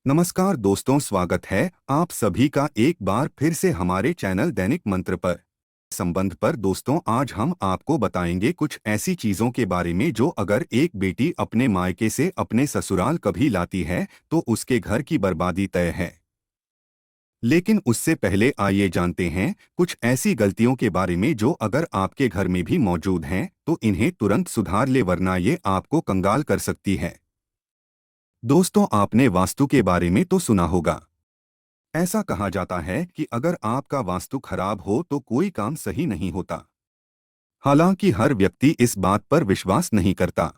नमस्कार दोस्तों, स्वागत है आप सभी का एक बार फिर से हमारे चैनल दैनिक मंत्र पर। संबंध पर दोस्तों, आज हम आपको बताएंगे कुछ ऐसी चीजों के बारे में जो अगर एक बेटी अपने मायके से अपने ससुराल कभी लाती है तो उसके घर की बर्बादी तय है। लेकिन उससे पहले आइए जानते हैं कुछ ऐसी गलतियों के बारे में जो अगर आपके घर में भी मौजूद हैं तो इन्हें तुरंत सुधार ले, वरना ये आपको कंगाल कर सकती है। दोस्तों, आपने वास्तु के बारे में तो सुना होगा। ऐसा कहा जाता है कि अगर आपका वास्तु खराब हो तो कोई काम सही नहीं होता। हालांकि हर व्यक्ति इस बात पर विश्वास नहीं करता,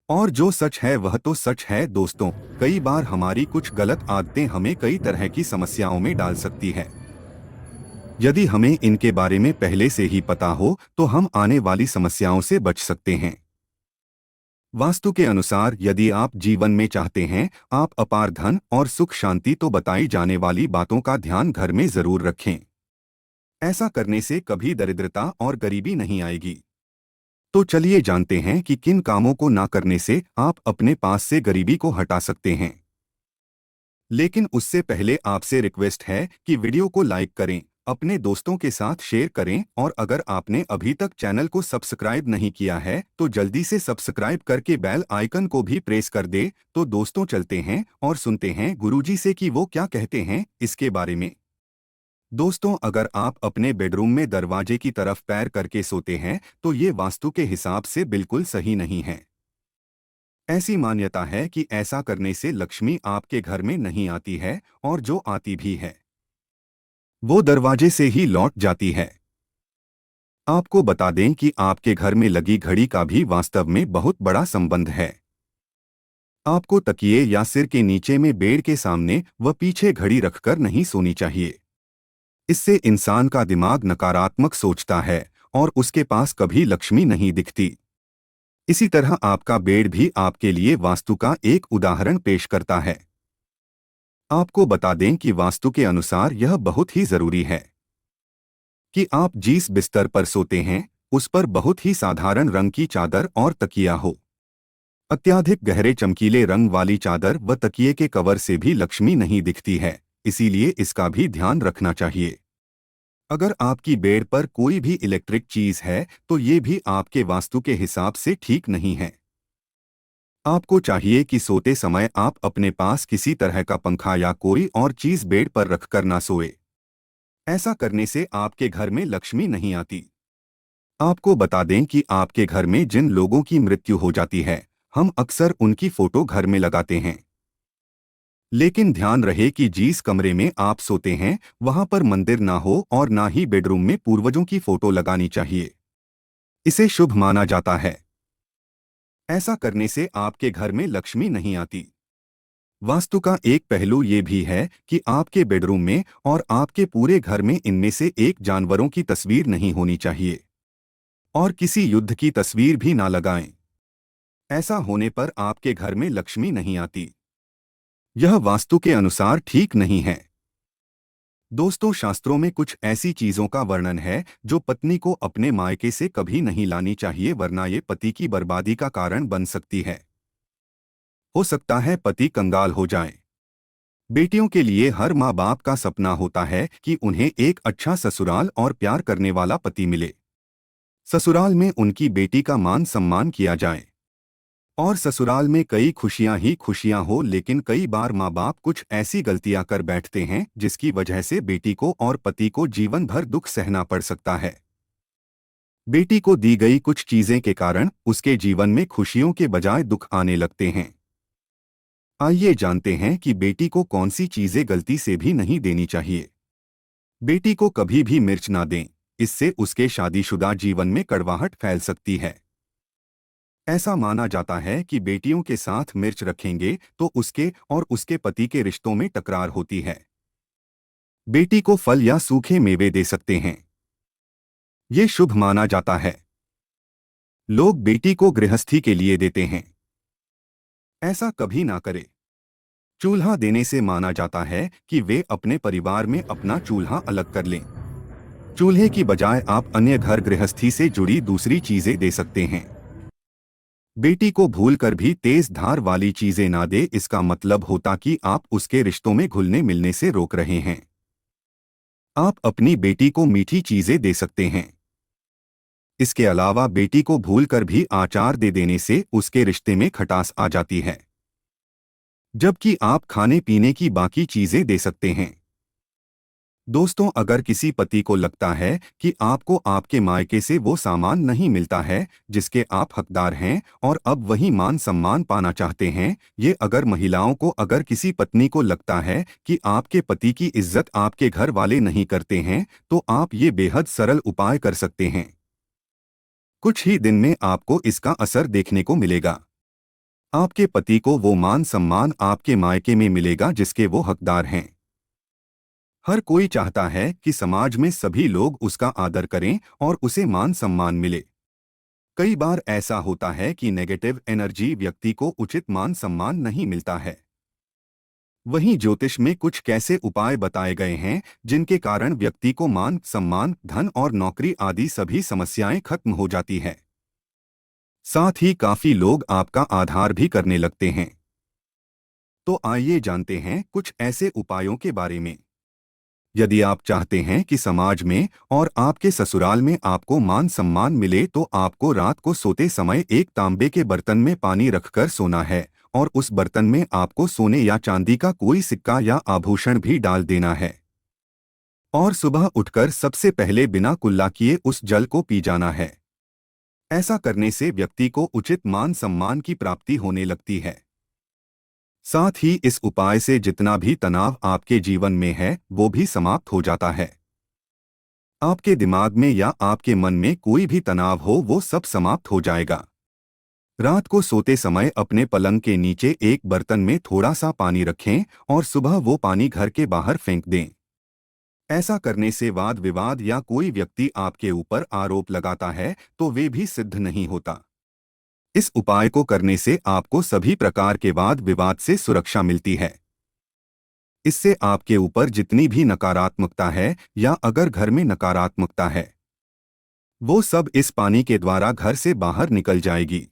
और जो सच है वह तो सच है दोस्तों। कई बार हमारी कुछ गलत आदतें हमें कई तरह की समस्याओं में डाल सकती है। यदि हमें इनके बारे में पहले से ही पता हो तो हम आने वाली समस्याओं से बच सकते हैं। वास्तु के अनुसार यदि आप जीवन में चाहते हैं आप अपार धन और सुख शांति, तो बताई जाने वाली बातों का ध्यान घर में जरूर रखें। ऐसा करने से कभी दरिद्रता और गरीबी नहीं आएगी। तो चलिए जानते हैं कि किन कामों को ना करने से आप अपने पास से गरीबी को हटा सकते हैं। लेकिन उससे पहले आपसे रिक्वेस्ट है कि वीडियो को लाइक करें, अपने दोस्तों के साथ शेयर करें, और अगर आपने अभी तक चैनल को सब्सक्राइब नहीं किया है तो जल्दी से सब्सक्राइब करके बेल आइकन को भी प्रेस कर दे। तो दोस्तों, चलते हैं और सुनते हैं गुरुजी से कि वो क्या कहते हैं इसके बारे में। दोस्तों, अगर आप अपने बेडरूम में दरवाजे की तरफ पैर करके सोते हैं तो ये वास्तु के हिसाब से बिल्कुल सही नहीं है। ऐसी मान्यता है कि ऐसा करने से लक्ष्मी आपके घर में नहीं आती है, और जो आती भी है वो दरवाजे से ही लौट जाती है। आपको बता दें कि आपके घर में लगी घड़ी का भी वास्तव में बहुत बड़ा संबंध है। आपको तकिए या सिर के नीचे में बेड के सामने व पीछे घड़ी रखकर नहीं सोनी चाहिए। इससे इंसान का दिमाग नकारात्मक सोचता है और उसके पास कभी लक्ष्मी नहीं दिखती। इसी तरह आपका बेड भी आपके लिए वास्तु का एक उदाहरण पेश करता है। आपको बता दें कि वास्तु के अनुसार यह बहुत ही जरूरी है कि आप जिस बिस्तर पर सोते हैं उस पर बहुत ही साधारण रंग की चादर और तकिया हो। अत्यधिक गहरे चमकीले रंग वाली चादर व तकिए के कवर से भी लक्ष्मी नहीं दिखती है, इसीलिए इसका भी ध्यान रखना चाहिए। अगर आपकी बेड पर कोई भी इलेक्ट्रिक चीज है तो ये भी आपके वास्तु के हिसाब से ठीक नहीं है। आपको चाहिए कि सोते समय आप अपने पास किसी तरह का पंखा या कोई और चीज बेड पर रखकर ना सोए। ऐसा करने से आपके घर में लक्ष्मी नहीं आती। आपको बता दें कि आपके घर में जिन लोगों की मृत्यु हो जाती है हम अक्सर उनकी फोटो घर में लगाते हैं। लेकिन ध्यान रहे कि जिस कमरे में आप सोते हैं वहां पर मंदिर ना हो और ना ही बेडरूम में पूर्वजों की फोटो लगानी चाहिए। इसे शुभ माना जाता है। ऐसा करने से आपके घर में लक्ष्मी नहीं आती। वास्तु का एक पहलू ये भी है कि आपके बेडरूम में और आपके पूरे घर में इनमें से एक जानवरों की तस्वीर नहीं होनी चाहिए, और किसी युद्ध की तस्वीर भी ना लगाएं। ऐसा होने पर आपके घर में लक्ष्मी नहीं आती। यह वास्तु के अनुसार ठीक नहीं है। दोस्तों, शास्त्रों में कुछ ऐसी चीजों का वर्णन है जो पत्नी को अपने मायके से कभी नहीं लानी चाहिए, वरना ये पति की बर्बादी का कारण बन सकती है। हो सकता है पति कंगाल हो जाए। बेटियों के लिए हर माँ बाप का सपना होता है कि उन्हें एक अच्छा ससुराल और प्यार करने वाला पति मिले। ससुराल में उनकी बेटी का मान सम्मान किया जाए और ससुराल में कई खुशियां ही खुशियां हो। लेकिन कई बार माँ बाप कुछ ऐसी गलतियां कर बैठते हैं जिसकी वजह से बेटी को और पति को जीवन भर दुख सहना पड़ सकता है। बेटी को दी गई कुछ चीजें के कारण उसके जीवन में खुशियों के बजाय दुख आने लगते हैं। आइए जानते हैं कि बेटी को कौन सी चीजें गलती से भी नहीं देनी चाहिए। बेटी को कभी भी मिर्च ना दें, इससे उसके शादीशुदा जीवन में कड़वाहट फैल सकती है। ऐसा माना जाता है कि बेटियों के साथ मिर्च रखेंगे तो उसके और उसके पति के रिश्तों में तकरार होती है। बेटी को फल या सूखे मेवे दे सकते हैं, ये शुभ माना जाता है। लोग बेटी को गृहस्थी के लिए देते हैं, ऐसा कभी ना करें। चूल्हा देने से माना जाता है कि वे अपने परिवार में अपना चूल्हा अलग कर लें। चूल्हे की बजाय आप अन्य घर गृहस्थी से जुड़ी दूसरी चीजें दे सकते हैं। बेटी को भूलकर भी तेज धार वाली चीजें ना दे, इसका मतलब होता कि आप उसके रिश्तों में घुलने मिलने से रोक रहे हैं। आप अपनी बेटी को मीठी चीजें दे सकते हैं। इसके अलावा बेटी को भूलकर भी आचार दे देने से उसके रिश्ते में खटास आ जाती है, जबकि आप खाने पीने की बाकी चीजें दे सकते हैं। दोस्तों, अगर किसी पति को लगता है कि आपको आपके मायके से वो सामान नहीं मिलता है जिसके आप हकदार हैं और अब वही मान सम्मान पाना चाहते हैं, ये अगर महिलाओं को, अगर किसी पत्नी को लगता है कि आपके पति की इज्जत आपके घर वाले नहीं करते हैं, तो आप ये बेहद सरल उपाय कर सकते हैं। कुछ ही दिन में आपको इसका असर देखने को मिलेगा। आपके पति को वो मान सम्मान आपके मायके में मिलेगा जिसके वो हकदार हैं। हर कोई चाहता है कि समाज में सभी लोग उसका आदर करें और उसे मान सम्मान मिले। कई बार ऐसा होता है कि नेगेटिव एनर्जी व्यक्ति को उचित मान सम्मान नहीं मिलता है। वहीं ज्योतिष में कुछ कैसे उपाय बताए गए हैं जिनके कारण व्यक्ति को मान सम्मान, धन और नौकरी आदि सभी समस्याएं खत्म हो जाती है। साथ ही काफी लोग आपका आधार भी करने लगते हैं। तो आइए जानते हैं कुछ ऐसे उपायों के बारे में। यदि आप चाहते हैं कि समाज में और आपके ससुराल में आपको मान सम्मान मिले, तो आपको रात को सोते समय एक तांबे के बर्तन में पानी रखकर सोना है और उस बर्तन में आपको सोने या चांदी का कोई सिक्का या आभूषण भी डाल देना है। और सुबह उठकर सबसे पहले बिना कुल्ला किए उस जल को पी जाना है। ऐसा करने से व्यक्ति को उचित मान सम्मान की प्राप्ति होने लगती है। साथ ही इस उपाय से जितना भी तनाव आपके जीवन में है वो भी समाप्त हो जाता है। आपके दिमाग में या आपके मन में कोई भी तनाव हो वो सब समाप्त हो जाएगा। रात को सोते समय अपने पलंग के नीचे एक बर्तन में थोड़ा सा पानी रखें और सुबह वो पानी घर के बाहर फेंक दें। ऐसा करने से वाद विवाद या कोई व्यक्ति आपके ऊपर आरोप लगाता है तो वे भी सिद्ध नहीं होता। इस उपाय को करने से आपको सभी प्रकार के वाद विवाद से सुरक्षा मिलती है। इससे आपके ऊपर जितनी भी नकारात्मकता है या अगर घर में नकारात्मकता है वो सब इस पानी के द्वारा घर से बाहर निकल जाएगी।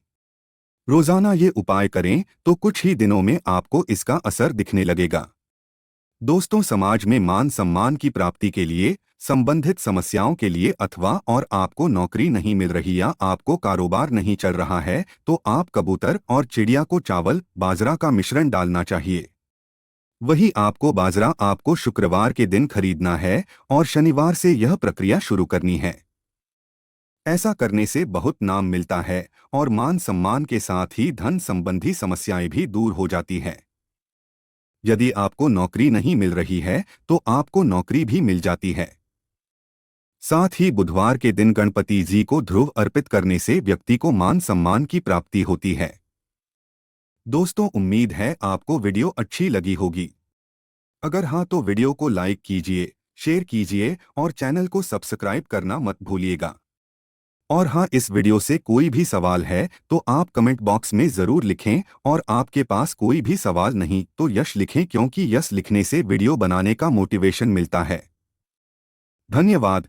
रोजाना ये उपाय करें तो कुछ ही दिनों में आपको इसका असर दिखने लगेगा। दोस्तों, समाज में मान सम्मान की प्राप्ति के लिए, संबंधित समस्याओं के लिए अथवा और आपको नौकरी नहीं मिल रही या आपको कारोबार नहीं चल रहा है, तो आप कबूतर और चिड़िया को चावल बाजरा का मिश्रण डालना चाहिए। वही आपको बाजरा आपको शुक्रवार के दिन खरीदना है और शनिवार से यह प्रक्रिया शुरू करनी है। ऐसा करने से बहुत नाम मिलता है और मान सम्मान के साथ ही धन संबंधी समस्याएं भी दूर हो जाती हैं। यदि आपको नौकरी नहीं मिल रही है तो आपको नौकरी भी मिल जाती है। साथ ही बुधवार के दिन गणपति जी को ध्रुव अर्पित करने से व्यक्ति को मान सम्मान की प्राप्ति होती है। दोस्तों, उम्मीद है आपको वीडियो अच्छी लगी होगी। अगर हाँ तो वीडियो को लाइक कीजिए, शेयर कीजिए और चैनल को सब्सक्राइब करना मत भूलिएगा। और हाँ, इस वीडियो से कोई भी सवाल है तो आप कमेंट बॉक्स में ज़रूर लिखें और आपके पास कोई भी सवाल नहीं तो यश लिखें, क्योंकि यश लिखने से वीडियो बनाने का मोटिवेशन मिलता है। धन्यवाद।